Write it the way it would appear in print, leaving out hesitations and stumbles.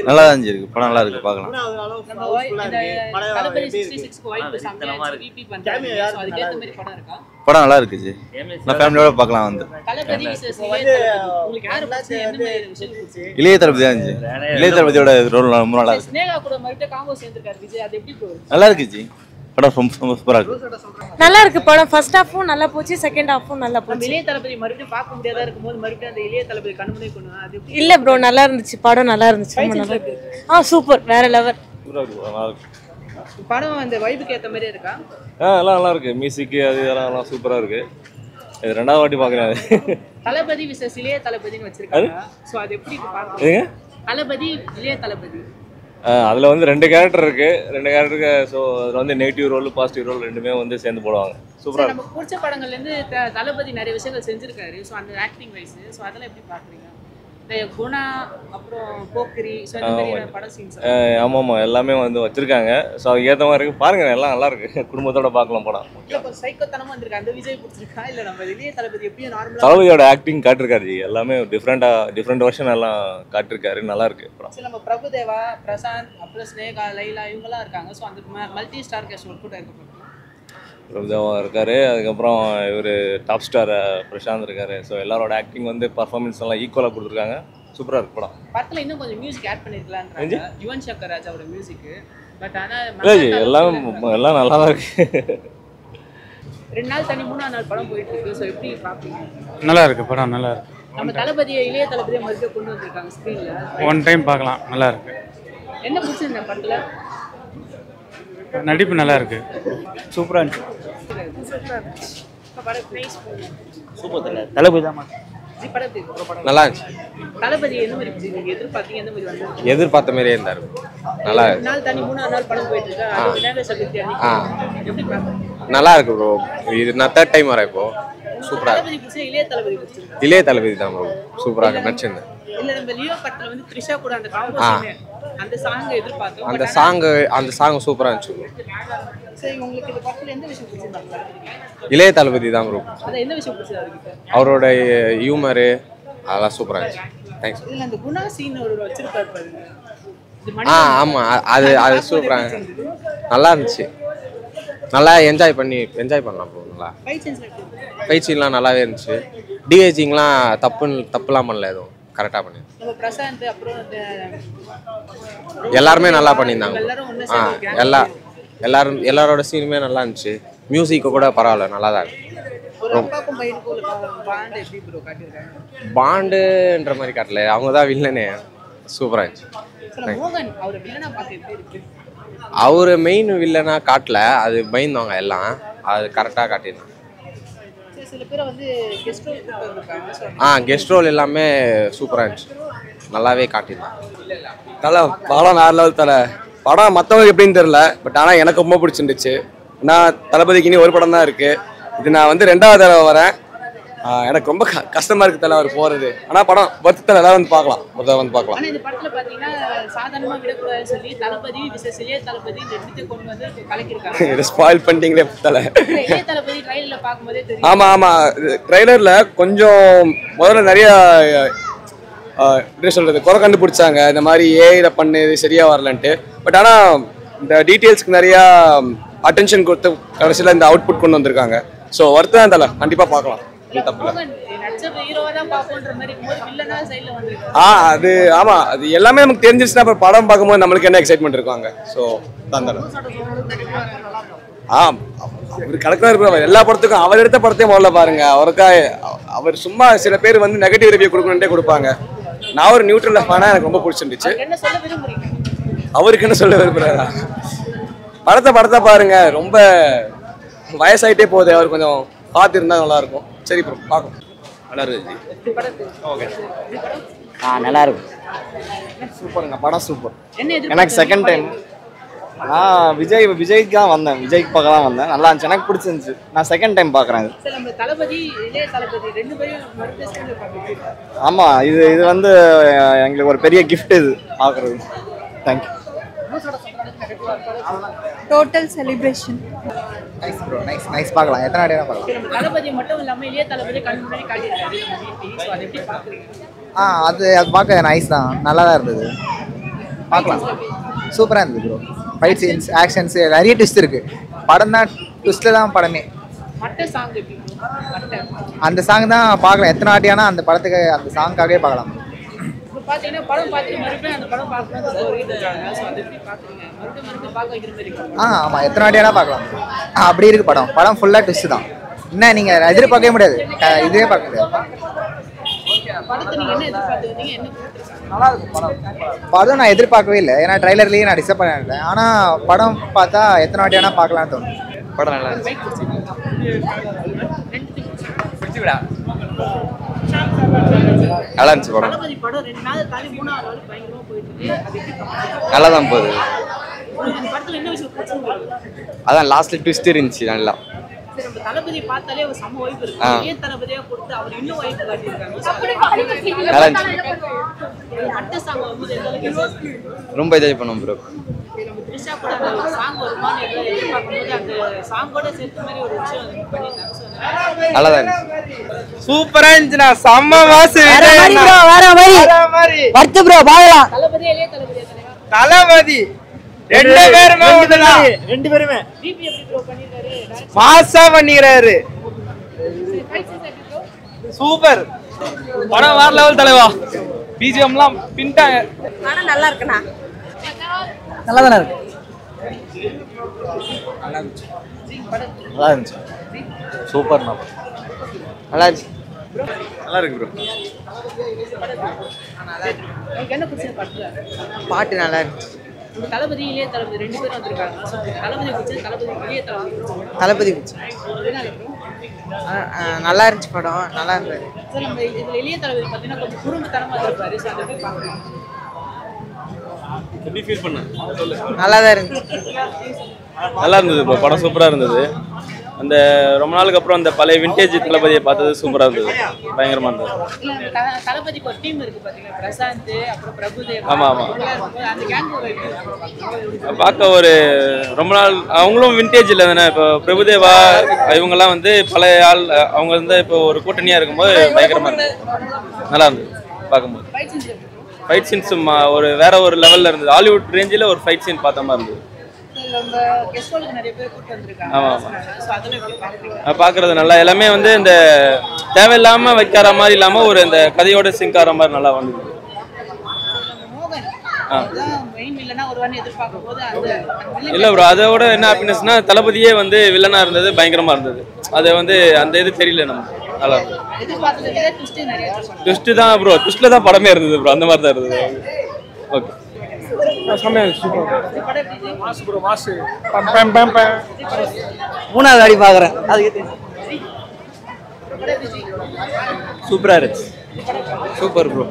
நல்லா தான் இருக்கு. படம் நல்லா இருக்கு, பார்க்கலாம். படம் நல்லா இருக்கு ஜி. நான் ஃபேமிலியோட பார்க்கலாம் வந்து. இளைய தளபதி தான் ஜி. இளைய தளபதியோட ரோல் ரொம்ப நல்லா இருக்கு. நல்லா இருக்கு ஜி. படம் ரொம்ப சூப்பரா இருக்கு. நல்லா இருக்கு படம். ஃபர்ஸ்ட் ஹாஃபும் நல்லா போச்சு, செகண்ட் ஹாஃபும் நல்லா போச்சு. இளைய தளபதி மறுபடியும் பார்க்க முடியாதா இருக்கும்போது மறுபடியும் அந்த இளைய தளபதி கண்முனை கொண்டு அது இல்ல ப்ரோ, நல்லா இருந்துச்சு படம். நல்லா இருந்துச்சு, ரொம்ப நல்லா இருக்கு. சூப்பர், வேற லெவல். படம் அந்த வைபுக்கு ஏத்த மாதிரி இருக்கா? எல்லாம் நல்லா இருக்கு. மியூசிக் அது இதெல்லாம் சூப்பரா இருக்கு. இது ரெண்டாவது வாட்டி பாக்குறேன். தளபதி விசஸ் இளைய தளபதின்னு வச்சிருக்காங்க. சோ அது எப்படி பாக்குறீங்க? தளபதி இளைய தளபதி அதில் வந்து 2 கேரக்டர் இருக்கு. 2 கேரக்டருக்கு. ஸோ அதில் வந்து நெகட்டிவ் ரோல் பாசிட்டிவ் ரோல் ரெண்டுமே வந்து சேர்ந்து போடுவாங்க. சூப்பராக நம்ம பிடிச்ச படங்கள்லேருந்து தளபதி நிறைய விஷயங்கள் செஞ்சிருக்காரு. ஸோ அந்த ஆக்டிங் வைஸ் ஸோ அதெல்லாம் எப்படி பார்க்குறீங்க? இந்த குணா அப்புறம் போக்கிரி ஸோ இந்த மாதிரி படம் சீன்ஸ் ஆமாம் எல்லாமே வந்து வச்சிருக்காங்க. ஸோ அதுக்கு ஏற்ற மாதிரி இருக்கு. பாருங்க, எல்லாம் நல்லா இருக்கு. குடும்பத்தோட பார்க்கலாம் படம். இப்போ சைக்கோத்தனமாக வந்திருக்கு. அந்த விஜய் பிடிச்சிருக்கா இல்லை நம்ம இளைய தளபதி எப்பயும் நார்மலாக? தளபதியோட ஆக்டிங் காட்டிருக்காரு ஜி. எல்லாமே டிஃப்ரெண்ட் வருஷன் எல்லாம் காட்டிருக்காரு. நல்லா இருக்கு படம். சரி, நம்ம பிரபுதேவா, பிரசாந்த், அப்புறம் ஸ்னேகா, லைலா இவங்கெல்லாம் இருக்காங்க. ஸோ அந்த மல்டி ஸ்டார் கேஸ்ட் ஒரு கூட இருக்க பிரபுதேவா இருக்காரு. அதுக்கப்புறம் இவர் டாப் ஸ்டார் பிரசாந்த் இருக்காரு. ஸோ எல்லாரோட ஆக்டிங் வந்து பர்ஃபார்மன்ஸ் எல்லாம் ஈக்குவலாக கொடுத்துருக்காங்க. சூப்பராக இருக்கு படம். படத்தில் இன்னும் கொஞ்சம் மியூசிக் ஆட் பண்ணிருக்கலாம்ன்றாங்க யுவன் சங்கர் ராஜாவோட மியூசிக். பட் ஆனால் எல்லாம் நல்லா தான் இருக்கு. 2 நாள் தனி 3ஆம் நாள் படம் போயிட்டு இருக்கு. ஸோ எப்படி பார்ப்பீங்க? நல்லா இருக்கு படம், நல்லா இருக்கு. நம்ம தளபதியை இளைய தளபதியை மறுபடியும் கொண்டு வந்திருக்காங்க ஸ்க்ரீன்ல. ஒன் டைம் பார்க்கலாம், நல்லா இருக்கு. என்ன பிடிச்சிருந்த படத்துல? நடிப்பு நல்லா இருக்கு, சூப்பரா இருந்துச்சு. சூப்பர் தளபதி தான் நல்லா இருந்துச்சு. தளபதி எந்த மாதிரி நீங்க எதிர்பார்த்தீங்க? எந்த மாதிரி வந்து எதிர்பார்த்த மாதிரியே இருந்தாரு. நல்லா 2 நாள் தனி 3ஆம் நாள் படம் போயிட்டு இருக்கு. அது விநாயகர் சதுர்த்தி அன்னைக்கு எப்படி பார்க்கறீங்க? நல்லா இருக்கு ப்ரோ. இது நான் 3rd டைம் வரேன் இப்போ. சூப்பரா தளபதி பிடிச்ச இளைய தளபதி பிடிச்சிருக்கு. இளைய தளபதி தான் ப்ரோ. சூப்பராக நடிச்சிருந்தேன். இல்ல நம்ம லியோ படத்துல வந்து த்ரிஷா கூட அந்த காம்போசிஷன் அந்த சாங் எதிர்பார்த்தோம். அந்த சாங் சூப்பரா இருந்துச்சு. சரி, உங்களுக்கு இந்த படத்துல எந்த விஷயம் பிடிச்சிருந்தா? இளைய தளபதி தான் ப்ரோ. அத என்ன விஷயம் பிடிச்சது? அவரோட ஹியூமர் அதெல்லாம் சூப்பரா இருந்துச்சு. தேங்க்ஸ். இல்ல அந்த குணா சீன் ஒரு வச்சிருப்பாரு பாருங்க. ஆமா, அது சூப்பரா நல்லா இருந்துச்சு. நல்லா என்ஜாய் பண்ணலாம் ப்ரோ. நல்லா ஃபைட் சீன்லாம் நல்லாவே இருந்துச்சு. டிஏஜிங்லாம் தப்புலாம் பண்ணல, எதுவும் கரெக்டாக பண்ணி. நம்ம பிரசாந்த் அப்புறம் எல்லாருமே நல்லா பண்ணியிருந்தாங்க. எல்லாரோட சீனுமே நல்லா இருந்துச்சு. மியூசிக்கு கூட பரவாயில்ல, நல்லா தான் இருக்கு. பாண்டுன்ற மாதிரி காட்டல, அவங்க தான் வில்லனே. சூப்பராக இருந்துச்சு. அவர் மெயின் வில்லனா காட்டல, அது பயந்தவங்க எல்லாம். அது கரெக்டாக காட்டியிருந்தாங்க. கெஸ்ட் ரோல் எல்லாமே சூப்பராக இருந்துச்சு. நல்லாவே காட்டியிருந்தாங்க. படம் வேற லெவல் தலை. படம் மற்றவங்களுக்கு எப்படின்னு தெரியல, பட் ஆனால் எனக்கு ரொம்ப பிடிச்சிருந்துச்சு. நான் தளபதிக்கு இனி ஒரு படம் தான் இருக்குது. இது நான் வந்து 2வது தடவை வரேன். எனக்கு ரொம்ப கஷ்டமாக இருக்குது தலை அவர் போகிறது. ஆனால் படம் வருத்தத்தில் எல்லாம் வந்து பார்க்கலாம், ஒரு தடவை வந்து பார்க்கலாம். இந்த படத்தில் பார்த்தீங்கன்னா சாதாரணமாக விடக்கூடாதுன்னு சொல்லி தளபதி விசஸ் இளைய தளபதி ரெண்டுத்தையும் கொண்டு வந்து கலக்கிருக்காங்க. இதை ஸ்பாயில் பண்ணிட்டீங்களே தலை. இளைய தளபதி ட்ரைலரில் பார்க்கும்போதே தெரியும். ஆமாம் ட்ரைலரில் கொஞ்சம் முதல்ல நிறைய எப்படி சொல்கிறது குறை கண்டுபிடிச்சாங்க. இந்த மாதிரி ஏஐயில் பண்ணது சரியாக வரலன்ட்டு. பட் ஆனால் இந்த டீட்டெயில்ஸ்க்கு நிறையா அட்டென்ஷன் கொடுத்து கடைசியில் இந்த அவுட்புட் கொண்டு வந்திருக்காங்க. ஸோ வருத்தம் தலை, கண்டிப்பாக பார்க்கலாம். அது ஆமாம், அது எல்லாமே நமக்கு தெரிஞ்சிருச்சுன்னா அப்புறம் படம் பார்க்கும்போது நம்மளுக்கு என்ன எக்ஸைட்மெண்ட் இருக்காங்க. ஸோ தான் தலை. அவர் கலக்கலாம் இருக்கிற எல்லா படத்துக்கும் அவர் எடுத்த படத்தையும் முதல்ல பாருங்க. அவர் சும்மா சில பேர் வந்து நெகட்டிவ் ரிவ்யூ கொடுக்கணுன்ட்டே கொடுப்பாங்க. நான் ஒரு நியூட்ரல் ஃபேனா, எனக்கு ரொம்ப பிடிச்சிருந்துச்சு. அவருக்கு என்ன சொல்ல விரும்புறாரா? படத்தை பாருங்க. ரொம்ப வயசாயிட்டே போகுது. அவர் கொஞ்சம் பார்த்துருந்தா நல்லா இருக்கும். சரி ப்ரோ, பார்க்கும். நல்லா இருக்கு. ஓகே, நல்லா இருக்கும். சூப்பருங்க படம், சூப்பர். எனக்கு செகண்ட் டைம் நான் விஜய்க்கு தான் வந்தேன். விஜய்க்கு பார்க்க தான் வந்தேன். நல்லா இருந்துச்சு, எனக்கு பிடிச்சிருந்துச்சு. நான் செகண்ட் டைம் பார்க்குறேன். ஆமாம், இது வந்து எங்களுக்கு ஒரு பெரிய கிஃப்ட் இது பார்க்குறது. Thank you. Total celebration. Nice bro, nice பார்க்கலாம். எத்தனை வாட்டி பார்க்கலாம். தளபதி மட்டும் இல்லாமல் இளைய தளபதி கண் முன்னாடி காட்டியிருக்காரு. அது எப்படி பார்க்குறீங்க? அது பார்க்க நைஸ் தான், நல்லா தான் இருந்தது. பார்க்கலாம். சூப்பராக இருந்தது ப்ரோ. ஃபைட் சீன்ஸ், ஆக்ஷன்ஸ் நிறைய ட்விஸ்ட் இருக்கு. படம் தான் ட்விஸ்ட்டில் தான் படமே. மட்ட சாங் எப்படி bro? மட்ட அந்த சாங் தான் பார்க்கலாம். எத்தனை வாட்டியானா அந்த படத்துக்கு அந்த சாங்காகவே பார்க்கலாம். இப்போ பார்த்தீங்கன்னா படம் பார்த்துட்டு மறுபடியும் அந்த படம் பார்க்கணும்னு சொல்லிட்டு இருக்காங்க. ஸோ அது எப்படி பார்க்குறீங்க? மறுபடியும் பார்க்க வைக்கிற மாதிரி இருக்கா? ஆமாம், எத்தனை வாட்டியானா பார்க்கலாம். அப்படி இருக்கு படம். படம் ஃபுல்லாக ட்விஸ்ட் தான். என்ன நீங்கள் எதிர்பார்க்கவே முடியாது. இதே பார்க்க முடியாது. படத்தை நீங்கள் என்ன எதிர்பார்த்துருந்தீங்க? என்ன கொடுத்துருக்காங்க? படம் நான் எதிர்பார்க்கவே இல்லை. ஏன்னா ட்ரைலர்லேயே நான் டிசப்பாயிண்ட் ஆகிட்டேன். ஆனால் படம் பார்த்தா எத்தனை வாட்டியானா பார்க்கலான்னு தோணும். படம் நல்லா இருந்துச்சு. நல்லா இருந்துச்சு படம். தளபதி படம் 2 நாள் தாண்டி 3வது நாள் பயங்கரமா போயிட்டு இருக்கு. அது எப்படி பார்க்குறீங்க? நல்லா தான் போகுது. இந்த படத்துல என்ன விஷயம் பிடிச்சிருக்கு? அதான் லாஸ்ட்ல ட்விஸ்ட் இருந்துச்சு நல்லா. சரி, நம்ம தளபதி பார்த்தாலே ஒரு சம வாய்ப்பு இருக்கு. ஏன் தளபதியா கொடுத்து அவர் இன்னும் வாய்ப்பு காட்டியிருக்காங்க. நல்லா இருந்துச்சு. மட்ட சாங் வந்து எந்த அளவுக்கு ரொம்ப என்ஜாய் பண்ணோம் ப்ரோ. நம்ம த்ரிஷா கூட அந்த சாங் வருமானு எதிர்பார்க்கும்போது அந்த சாங்கோட சேர்த்த மாதிரி ஒரு விஷயம் பண்ணியிருந்தாங்க. நல்லா தான் இருந்துச்சு. சூப்பரா இருந்துச்சுண்ணா. செம்ம மாசு. வேற மாதிரி வருத்து ப்ரோ பார்க்கலாம். தளபதியா இல்லையா தளபதியா தலைவா? தளபதி ரெண்டு பேருமே ரெண்டு பேருமே டிபி எப்படி ப்ரோ பண்ணிருக்காரு? மாசா பண்ணிக்கிறாரு. ஃபைட் சீன்ஸ் எப்படி ப்ரோ? சூப்பர் படம் வேற லெவல் தலைவா. பிஜிஎம்லாம் பின்ட்டாங்க. படம் நல்லா இருக்குண்ணா. நல்லா தானே இருக்கு. நல்லா இருந்துச்சு. சூப்பர்ண்ணா. நல்லா இருந்துச்சு. நல்லா இருக்கு ப்ரோ. உங்களுக்கு என்ன பிடிச்சது படத்துல? பாட்டு நல்லா இருந்துச்சு. நம்ம தளபதி இளைய தளபதி 2 பேரும் வந்திருக்காங்க. ஸோ தளபதி பிடிச்சது, தளபதி இளைய தளபதி பிடிச்சது. தளபதி பிடிச்சி அதனால ப்ரோ நல்லா இருந்துச்சு படம். நல்லா இருந்தது. சார் நம்ம இதில் இளைய தளபதி பார்த்தீங்கன்னா கொஞ்சம் குறும்புத்தனமாக இருப்பாரு. ஸோ அதை போய் பார்க்குறேன். எப்படி ஃபீல் பண்ண? நல்லா தான் இருந்துச்சு. நல்லா இருந்தது ப்ரோ. படம் சூப்பராக இருந்தது. அந்த ரொம்ப நாளுக்கு அப்புறம் அந்த பழைய விண்டேஜ் தளபதியை பார்த்தது சூப்பராக இருந்தது. பயங்கரமாக இருந்தது. இல்லை நம்ம தளபதிக்கு ஒரு டீம் இருக்குது பார்த்தீங்கன்னா, பிரசாந்த் அப்புறம் பிரபுதேவ். ஆமா, ஆமா. அந்த கேங் பார்க்க ஒரு ரொம்ப நாள் அவங்களும் விண்டேஜ் இல்லை தானே. இப்போ பிரபுதேவா இவங்கெல்லாம் வந்து பழைய ஆள். அவங்க வந்து இப்போ ஒரு கூட்டணியாக இருக்கும்போது பயங்கரமாக இருந்தது. நல்லா இருந்தது பார்க்கும்போது. ஃபைட் சீன்ஸ் ஒரு வேற ஒரு லெவலில் இருந்தது. ஹாலிவுட் ரேஞ்சில் ஒரு ஃபைட் சீன் பார்த்த மாதிரி இருந்தது. நம்ம கெஸ்ட்களுக்கு நிறைய பேர் கூட்டு வந்திருக்காங்க. ஆமாம், ஆமாம். ஸோ அதெல்லாம் எப்படி பார்க்குறீங்க? பார்க்குறது நல்லா. எல்லாமே வந்து இந்த தேவையில்லாமல் வைக்கிற மாதிரி இல்லாமல் ஒரு இந்த கதையோட சிங்க் ஆகிற மாதிரி நல்லா வந்தது. மோகன் அதுதான் மெயின் வில்லனா ஒருவன் எதிர்பார்க்கும் போது அந்த இல்லை ப்ரோ, அதோட என்ன ஹாப்பினஸ்னா தளபதியே வந்து வில்லனாக இருந்தது. பயங்கரமாக இருந்தது. அது வந்து அந்த இது தெரியல நமக்கு. நல்லா இருந்தது. எதிர்பார்த்ததை விட ட்விஸ்ட் நிறைய இருக்கும். ட்விஸ்ட்டு தான் ப்ரோ. ட்விஸ்ட்டில் தான் படமே இருந்தது ப்ரோ. அந்த மாதிரி தான் இருந்தது. ஓகே. மூணாவது வாட்டி பார்க்குறேன். அதுக்கு சூப்பரா இருந்துச்சு. Super bro.